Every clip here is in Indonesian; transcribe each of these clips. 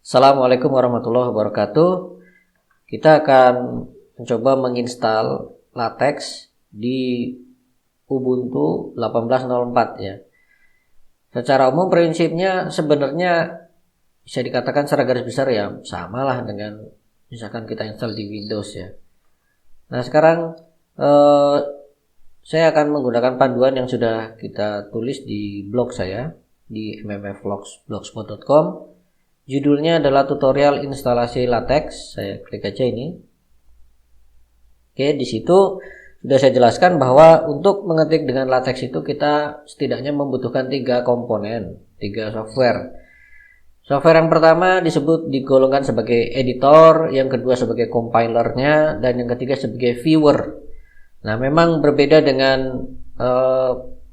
Assalamualaikum warahmatullahi wabarakatuh. Kita akan mencoba menginstal LaTeX di Ubuntu 18.04 ya. Secara umum prinsipnya sebenarnya bisa dikatakan secara garis besar ya samalah dengan misalkan kita install di Windows ya. Nah sekarang saya akan menggunakan panduan yang sudah kita tulis di blog saya di mmfblogspot.com. Judulnya adalah tutorial instalasi LaTeX. Saya klik aja ini. Oke, di situ sudah saya jelaskan bahwa untuk mengetik dengan LaTeX itu kita setidaknya membutuhkan 3 komponen, 3 software. Software yang pertama digolongkan sebagai editor, yang kedua sebagai compilernya, dan yang ketiga sebagai viewer. Nah, memang berbeda dengan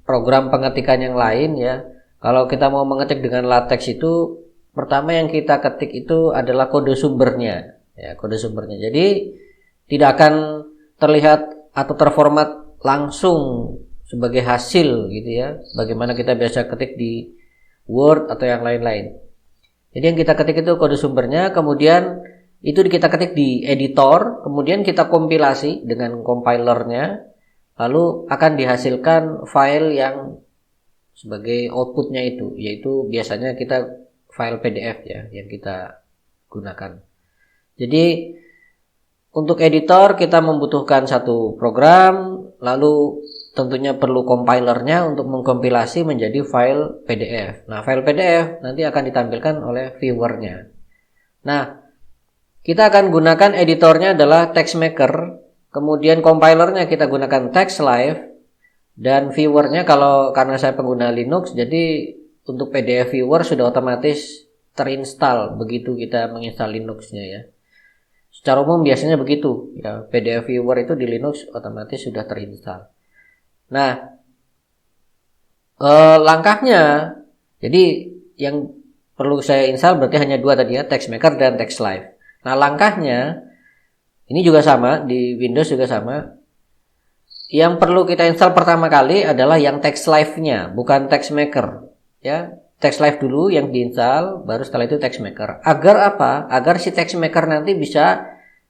program pengetikan yang lain ya. Kalau kita mau mengetik dengan LaTeX itu pertama yang kita ketik itu adalah kode sumbernya, ya kode sumbernya. Jadi tidak akan terlihat atau terformat langsung sebagai hasil gitu ya. Bagaimana kita biasa ketik di Word atau yang lain-lain. Jadi yang kita ketik itu kode sumbernya, kemudian itu kita ketik di editor, kemudian kita kompilasi dengan compilernya, lalu akan dihasilkan file yang sebagai outputnya itu, yaitu biasanya kita file PDF ya yang kita gunakan. Jadi untuk editor kita membutuhkan satu program, lalu tentunya perlu compilernya untuk mengkompilasi menjadi file PDF. Nah, file PDF nanti akan ditampilkan oleh viewernya. Nah, kita akan gunakan editornya adalah TextMaker, kemudian compilernya kita gunakan TextLive, dan viewernya karena saya pengguna Linux, jadi untuk PDF viewer sudah otomatis terinstall begitu kita menginstal Linux-nya ya. Secara umum biasanya begitu ya, PDF viewer itu di Linux otomatis sudah terinstall. Nah, langkahnya jadi yang perlu saya install berarti hanya 2 tadi ya, TextMaker dan TextLive. Nah, langkahnya ini juga sama, di Windows juga sama. Yang perlu kita install pertama kali adalah yang TextLive-nya, bukan TextMaker. Ya, TextLive dulu yang diinstal, baru setelah itu TextMaker. Agar apa? Agar si TextMaker nanti bisa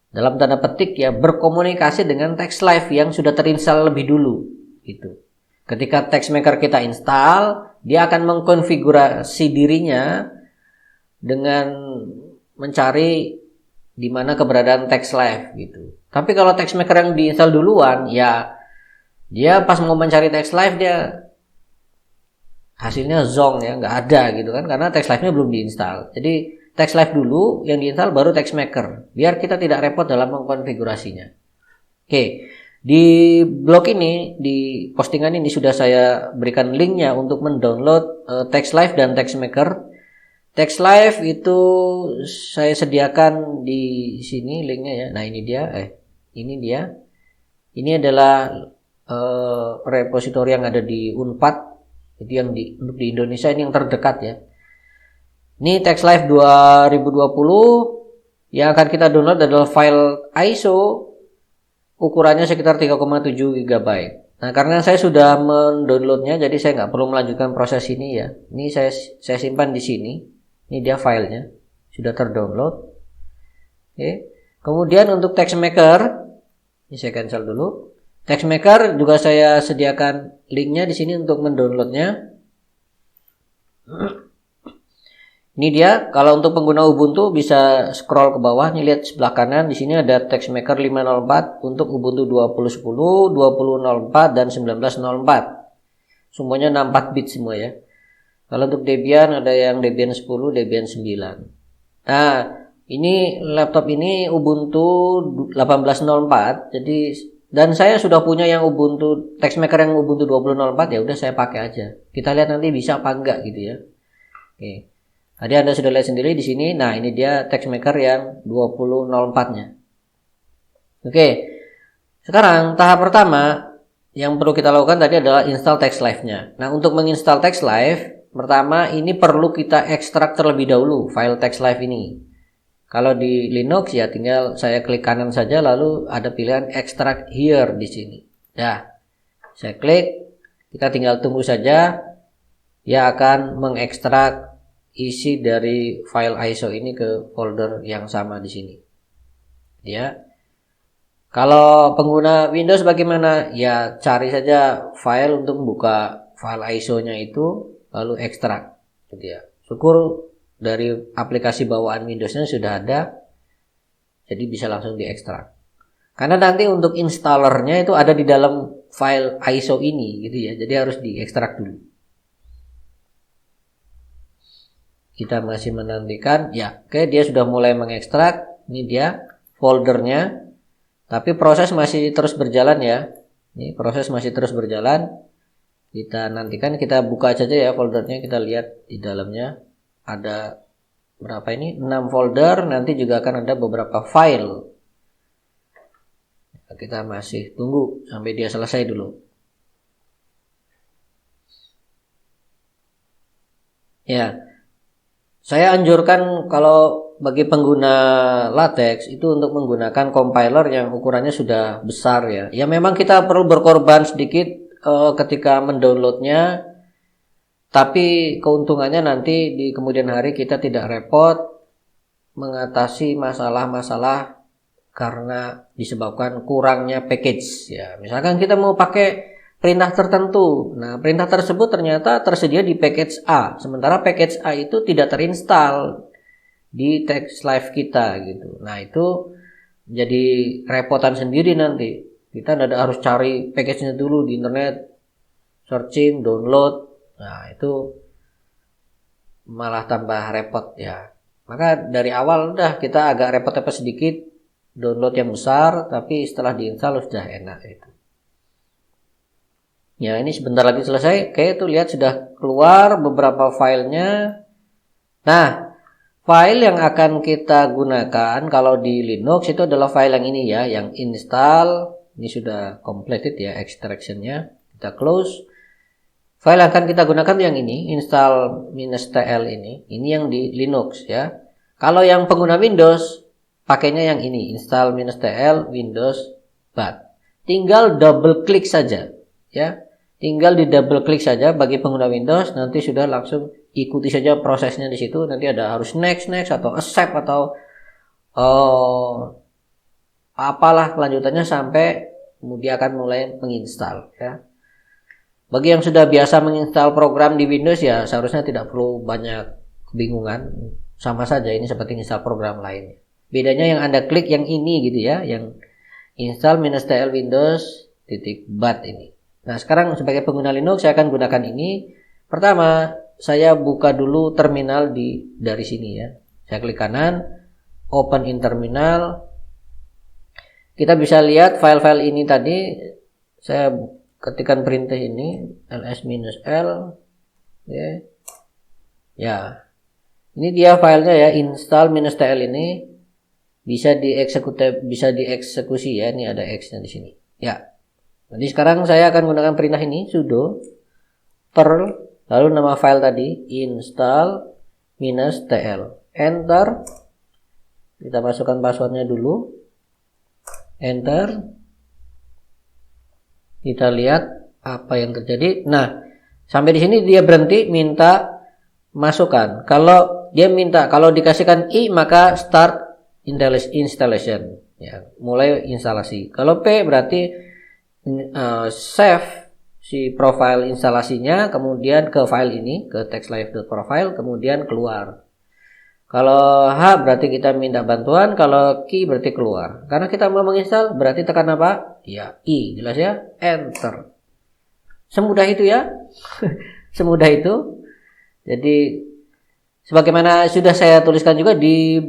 dalam tanda petik ya berkomunikasi dengan TextLive yang sudah terinstall lebih dulu gitu. Ketika TextMaker kita install, dia akan mengkonfigurasi dirinya dengan mencari di mana keberadaan TextLive gitu. Tapi kalau TextMaker yang diinstal duluan ya dia pas mau mencari TextLive dia hasilnya zong ya, nggak ada gitu kan, karena TextLive-nya belum diinstal. Jadi TextLive dulu yang diinstal baru TextMaker, biar kita tidak repot dalam mengkonfigurasinya. Oke, di blog ini, di postingan ini sudah saya berikan linknya untuk mendownload TextLive dan TextMaker. TextLive itu saya sediakan di sini linknya ya. Nah ini dia, ini adalah repositori yang ada di Unpad. Jadi yang untuk di Indonesia ini yang terdekat ya. Ini TextLive 2020 yang akan kita download adalah file ISO ukurannya sekitar 3,7 GB. Nah, karena saya sudah mendownloadnya jadi saya nggak perlu melanjutkan proses ini ya. Ini saya simpan di sini. Ini dia filenya sudah terdownload. Oke. Kemudian untuk TextMaker ini saya cancel dulu. TextMaker juga saya sediakan linknya di sini untuk mendownloadnya. Ini dia. Kalau untuk pengguna Ubuntu bisa scroll ke bawah. Nih lihat sebelah kanan di sini ada TextMaker 504 untuk Ubuntu 20.10, 20.04 dan 19.04. Semuanya 64 bit semua ya. Kalau untuk Debian ada yang Debian 10, Debian 9. Nah, ini laptop ini Ubuntu 18.04. Jadi dan saya sudah punya yang Ubuntu TextMaker yang Ubuntu 20.04 ya udah saya pakai aja. Kita lihat nanti bisa apa enggak gitu ya. Oke. Tadi Anda sudah lihat sendiri di sini. Nah, ini dia TextMaker yang 20.04-nya. Oke. Sekarang tahap pertama yang perlu kita lakukan tadi adalah install TextLive-nya. Nah, untuk menginstal TextLive, pertama ini perlu kita ekstrak terlebih dahulu file TextLive ini. Kalau di Linux ya tinggal saya klik kanan saja lalu ada pilihan extract here di sini. Ya, saya klik, kita tinggal tunggu saja, dia akan mengekstrak isi dari file ISO ini ke folder yang sama di sini. Ya. Kalau pengguna Windows bagaimana? Ya cari saja file untuk membuka file ISO-nya itu lalu ekstrak. Gitu ya. Syukur dari aplikasi bawaan Windows-nya sudah ada, jadi bisa langsung diekstrak. Karena nanti untuk installernya itu ada di dalam file ISO ini, gitu ya. Jadi harus diekstrak dulu. Kita masih menantikan, ya, oke, dia sudah mulai mengekstrak. Ini dia foldernya, tapi proses masih terus berjalan ya. Ini proses masih terus berjalan. Kita nantikan, kita buka saja ya foldernya, kita lihat di dalamnya ada berapa ini? 6 folder, nanti juga akan ada beberapa file. Kita masih tunggu sampai dia selesai dulu. Ya, saya anjurkan kalau bagi pengguna LaTeX itu untuk menggunakan compiler yang ukurannya sudah besar ya. Ya memang kita perlu berkorban sedikit ketika mendownloadnya, tapi keuntungannya nanti di kemudian hari kita tidak repot mengatasi masalah-masalah karena disebabkan kurangnya package ya. Misalkan kita mau pakai perintah tertentu. Nah, perintah tersebut ternyata tersedia di package A, sementara package A itu tidak terinstall di TextLive kita gitu. Nah, itu jadi repotan sendiri nanti. Kita tidak harus cari package-nya dulu di internet, searching, download. Nah, itu malah tambah repot ya. Maka dari awal udah kita agak repot-repot sedikit, download yang besar, tapi setelah diinstal sudah enak itu. Ya, ini sebentar lagi selesai. Oke, itu lihat sudah keluar beberapa filenya. Nah, file yang akan kita gunakan kalau di Linux itu adalah file yang ini ya, yang install. Ini sudah completed ya extraction-nya. Kita close. File yang akan kita gunakan yang ini, install-tl ini. Ini yang di Linux ya. Kalau yang pengguna Windows pakainya yang ini, install-tl Windows bat. Tinggal double klik saja, ya. Tinggal di double klik saja bagi pengguna Windows, nanti sudah langsung ikuti saja prosesnya di situ. Nanti ada harus next atau accept atau apalah kelanjutannya sampai kemudian akan mulai menginstal, ya. Bagi yang sudah biasa menginstal program di Windows ya seharusnya tidak perlu banyak kebingungan. Sama saja ini seperti install program lain. Bedanya yang Anda klik yang ini gitu ya, yang install-tl Windows.bat ini. Nah, sekarang sebagai pengguna Linux saya akan gunakan ini. Pertama, saya buka dulu terminal dari sini ya. Saya klik kanan, open in terminal. Kita bisa lihat file-file ini tadi. Saya ketikkan perintah ini ls-l ya. Ya. Ini dia filenya ya, install-tl ini. Bisa dieksekusi ya, ini ada X-nya di sini. Ya. Jadi sekarang saya akan gunakan perintah ini sudo perl lalu nama file tadi install-tl. Enter. Kita masukkan passwordnya dulu. Enter. Kita lihat apa yang terjadi. Nah, sampai di sini dia berhenti minta masukkan. Kalau dikasihkan I maka start installation ya, mulai instalasi. Kalau P berarti save si profile instalasinya kemudian ke file ini, ke textlive.profile, kemudian keluar. Kalau H berarti kita minta bantuan, kalau Q berarti keluar. Karena kita mau menginstal berarti tekan apa? Ya, I, jelas ya? Enter. Semudah itu ya. Semudah itu. Jadi sebagaimana sudah saya tuliskan juga di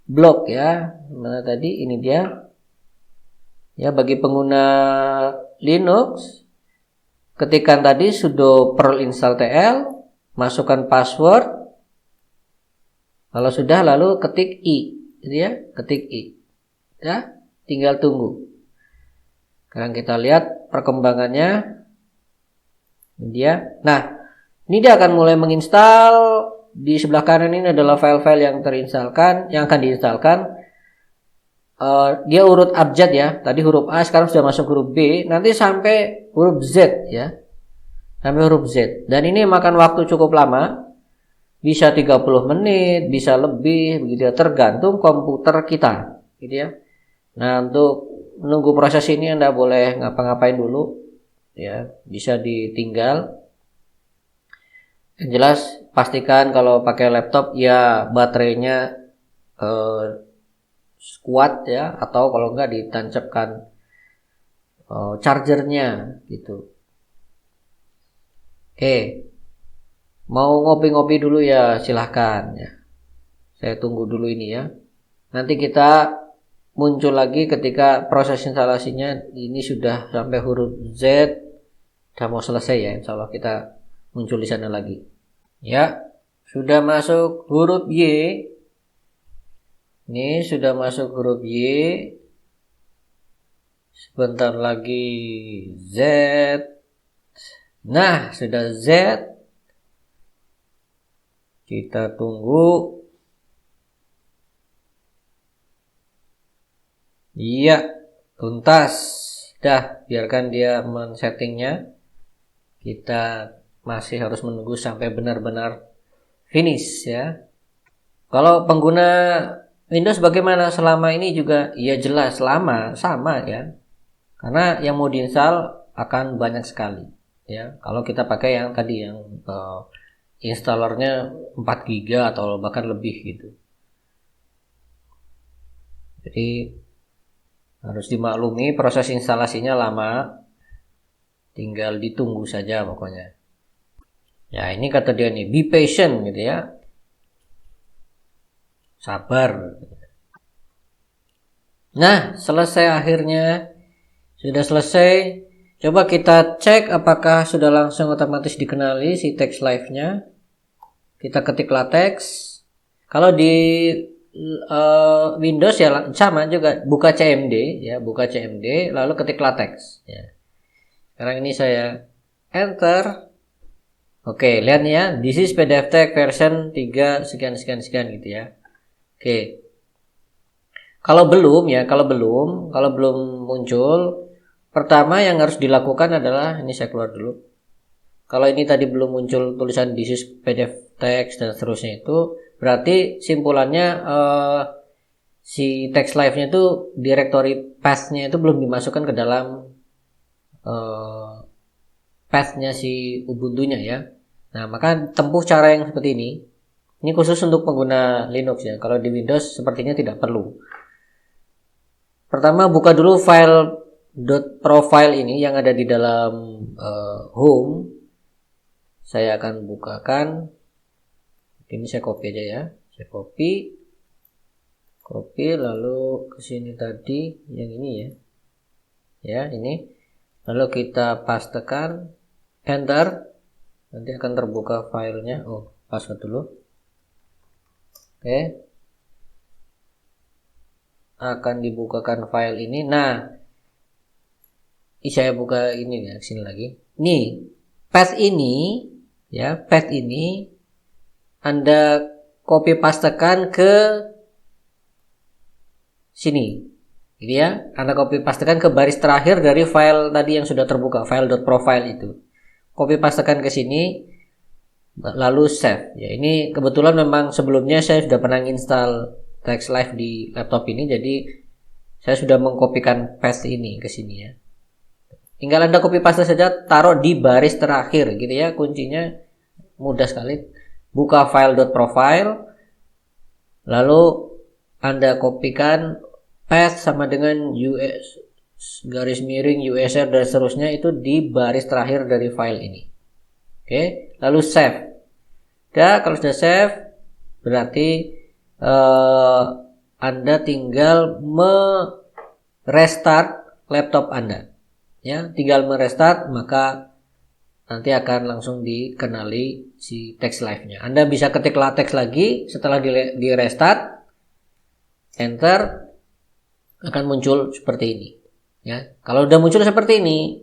blog ya, mana tadi ini dia ya, bagi pengguna Linux ketikkan tadi sudo perl install tl, masukkan password, kalau sudah lalu ketik I gitu ya, ketik I ya, tinggal tunggu. Sekarang kita lihat perkembangannya ini dia. Nah, ini dia akan mulai menginstal. Di sebelah kanan ini adalah file-file yang yang akan diinstalkan. Dia urut abjad ya. Tadi huruf A, sekarang sudah masuk huruf B. Nanti sampai huruf Z ya. Sampai huruf Z. Dan ini makan waktu cukup lama. Bisa 30 menit, bisa lebih begitu ya, tergantung komputer kita gitu ya. Nah, untuk menunggu proses ini Anda boleh ngapa-ngapain dulu ya, bisa ditinggal. Yang jelas pastikan kalau pakai laptop ya baterainya kuat ya, atau kalau enggak ditancapkan chargernya gitu. Oke, mau ngopi-ngopi dulu ya silahkan ya. Saya tunggu dulu ini ya. Nanti kita muncul lagi ketika proses instalasinya ini sudah sampai huruf Z, sudah mau selesai ya. Insya Allah kita muncul di sana lagi. Ya, sudah masuk huruf Y. Ini sudah masuk huruf Y. Sebentar lagi Z. Nah, sudah Z. Kita tunggu. Iya, tuntas. Dah, biarkan dia men-settingnya. Kita masih harus menunggu sampai benar-benar finish ya. Kalau pengguna Windows bagaimana selama ini juga? Ya jelas sama ya. Karena yang mau diinstal akan banyak sekali ya. Kalau kita pakai yang tadi yang installernya 4 GB atau bahkan lebih gitu. Jadi harus dimaklumi proses instalasinya lama. Tinggal ditunggu saja pokoknya. Ya, ini kata dia nih, be patient gitu ya. Sabar. Nah, selesai akhirnya. Sudah selesai. Coba kita cek apakah sudah langsung otomatis dikenali si text live-nya. Kita ketik latex. Kalau di Windows ya sama juga, buka CMD ya, buka CMD lalu ketik latex ya. Sekarang ini saya enter. Oke, lihat nih ya, this is PDF text version 3 sekian gitu ya. Oke. Kalau belum muncul, pertama yang harus dilakukan adalah ini saya keluar dulu. Kalau ini tadi belum muncul tulisan this is PDF text dan seterusnya itu, berarti simpulannya si text live-nya itu directory path-nya itu belum dimasukkan ke dalam path-nya si Ubuntu-nya ya. Nah, maka tempuh cara yang seperti ini. Ini khusus untuk pengguna Linux ya. Kalau di Windows sepertinya tidak perlu. Pertama buka dulu file .profile ini yang ada di dalam home. Saya akan bukakan. Ini saya copy aja ya. Saya copy lalu ke sini tadi yang ini ya. Ya, ini. Lalu kita pastekan enter. Nanti akan terbuka filenya. Oh, password dulu. Oke. Akan dibukakan file ini. Nah, saya buka ini ya, sini lagi. Nih, path ini ya, path ini Anda copy pastekan ke sini. Gitu ya. Anda copy pastekan ke baris terakhir dari file tadi yang sudah terbuka, file.profile itu. Copy pastekan ke sini lalu save. Ya, ini kebetulan memang sebelumnya saya sudah pernah install TextLive di laptop ini, jadi saya sudah mengkopikan paste ini ke sini ya. Tinggal Anda copy paste saja, taruh di baris terakhir gitu ya. Kuncinya mudah sekali. Buka file.profile lalu Anda kopikan path sama dengan US garis miring USR dan seterusnya itu di baris terakhir dari file ini. Oke, lalu save. Kalau sudah save berarti Anda tinggal merestart laptop Anda. Ya, tinggal merestart maka nanti akan langsung dikenali si text live-nya. Anda bisa ketik latex lagi setelah di restart, enter, akan muncul seperti ini. Ya, kalau udah muncul seperti ini,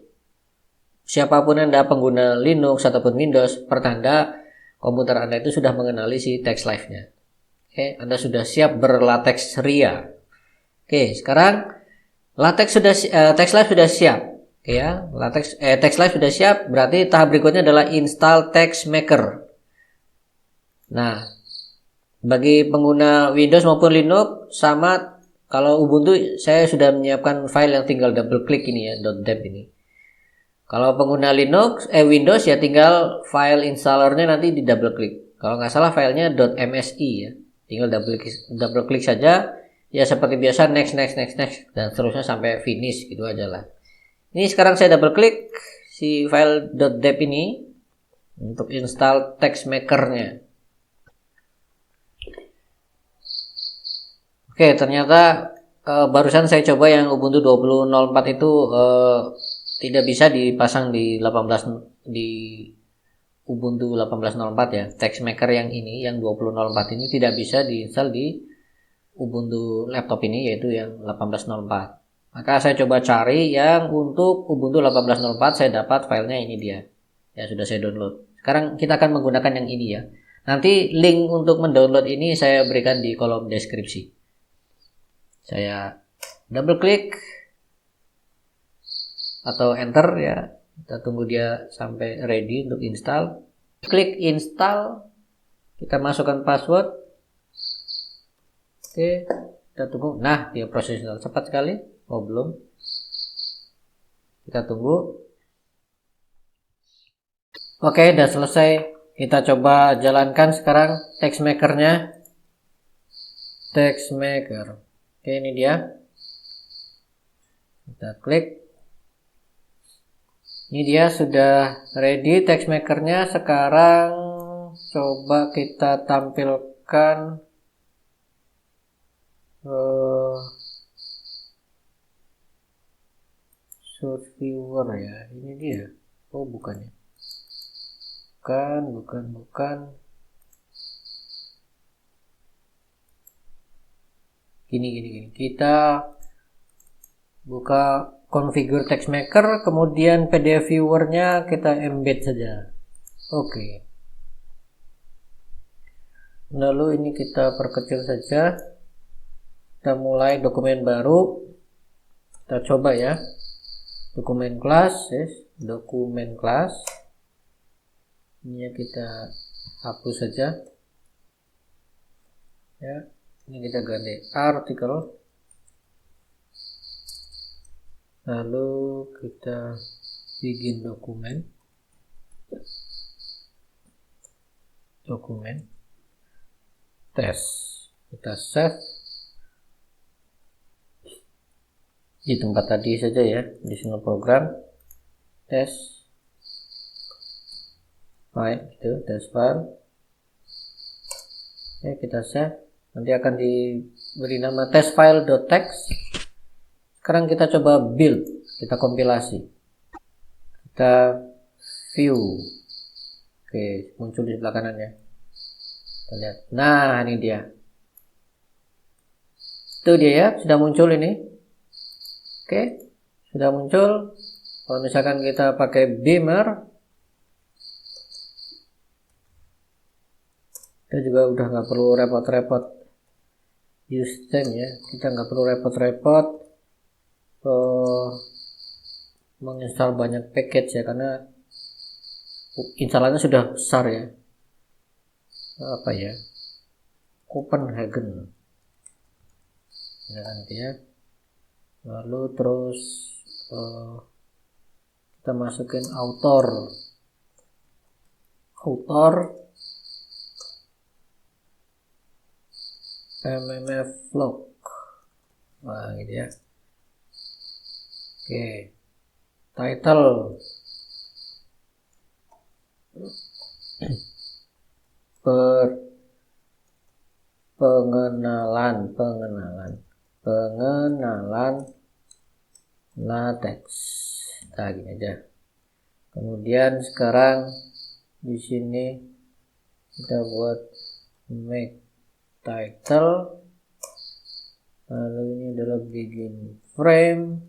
siapapun Anda pengguna Linux ataupun Windows, pertanda komputer Anda itu sudah mengenali si text live-nya. Oke, Anda sudah siap berlatex ria. Oke, sekarang text live sudah siap. Oke ya, text live sudah siap, berarti tahap berikutnya adalah install text maker. Nah, bagi pengguna Windows maupun Linux sama, kalau Ubuntu saya sudah menyiapkan file yang tinggal double klik ini ya, .deb ini. Kalau pengguna Windows ya tinggal file installernya nanti di double klik. Kalau nggak salah filenya .msi ya, tinggal double klik saja. Ya seperti biasa next dan seterusnya sampai finish gitu aja lah. Ini sekarang saya double klik si file .deb ini untuk install text makernya. Oke, ternyata barusan saya coba yang Ubuntu 20.04 itu tidak bisa dipasang di Ubuntu 18.04 ya. Text maker yang ini yang 20.04 ini tidak bisa diinstal di Ubuntu laptop ini, yaitu yang 18.04. Maka saya coba cari yang untuk Ubuntu 18.04, saya dapat filenya ini dia. Ya sudah saya download. Sekarang kita akan menggunakan yang ini ya. Nanti link untuk mendownload ini saya berikan di kolom deskripsi. Saya double klik atau enter ya, kita tunggu dia sampai ready untuk install. Klik install, kita masukkan password. Oke, kita tunggu. Nah, dia proses install cepat sekali. Oh belum, kita tunggu. Oke, udah selesai. Kita coba jalankan sekarang text makernya. Text maker. Oke, ini dia. Kita klik. Ini dia sudah ready text makernya. Sekarang coba kita tampilkan source viewer ya. Ini dia. Oh bukan ya. Bukan. Gini. Kita buka configure text maker, kemudian PDF viewernya kita embed saja. Oke. Lalu ini kita perkecil saja. Kita mulai dokumen baru. Kita coba ya. Dokumen class, dokumen class. Ini kita hapus saja. Ya, ini kita ganti artikel. Lalu kita bikin dokumen tes, kita save di tempat tadi saja ya, di single program tes file itu, tes file. Oke, kita save, nanti akan diberi nama test file.txt. Sekarang kita coba build, kita kompilasi, kita view. Oke, muncul di sebelah kanan ya. Kita lihat. Nah, ini dia. Itu dia ya, sudah muncul ini. Oke, sudah muncul. Kalau misalkan kita pakai Beamer, kita juga udah nggak perlu repot-repot use time ya. Kita nggak perlu repot-repot menginstal banyak package ya, karena instalannya sudah besar ya. Apa ya, Copenhagen ya nanti ya. Lalu terus kita masukin author mmflog. Nah gitu ya. Oke, title pengenalan latex. Nah gini aja. Kemudian sekarang di sini kita buat make title. Lalu ini adalah begin frame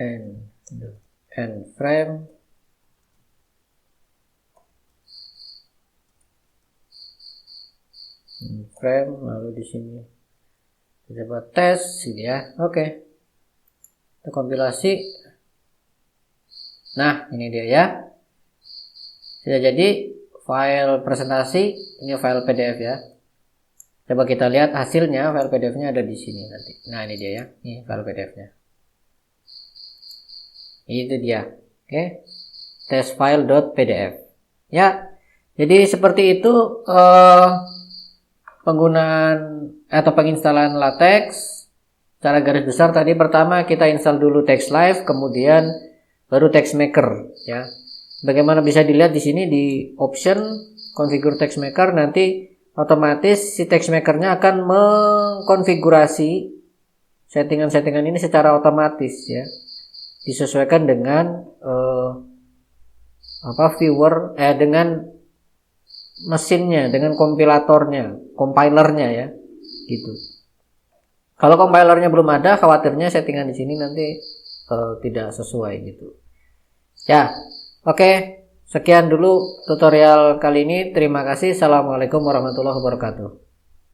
and frame. Lalu di sini kita buat tes ini ya. Oke, kita kompilasi. Nah ini dia ya, sudah jadi file presentasi, ini file PDF ya. Coba kita lihat hasilnya, file PDF-nya ada di sini nanti. Nah, ini dia ya. Ini file PDF-nya. Itu dia. Oke. Testfile.pdf. Ya. Jadi seperti itu penggunaan atau penginstalan LaTeX. Secara garis besar tadi pertama kita install dulu TextLive, kemudian baru TextMaker ya. Bagaimana bisa dilihat di sini di option configure TextMaker, nanti otomatis si TextMaker-nya akan mengkonfigurasi settingan-settingan ini secara otomatis ya. Disesuaikan dengan viewer dengan mesinnya, dengan compilernya ya. Gitu. Kalau compilernya belum ada, khawatirnya settingan di sini nanti tidak sesuai gitu. Ya, oke. Sekian dulu tutorial kali ini. Terima kasih. Assalamualaikum warahmatullahi wabarakatuh.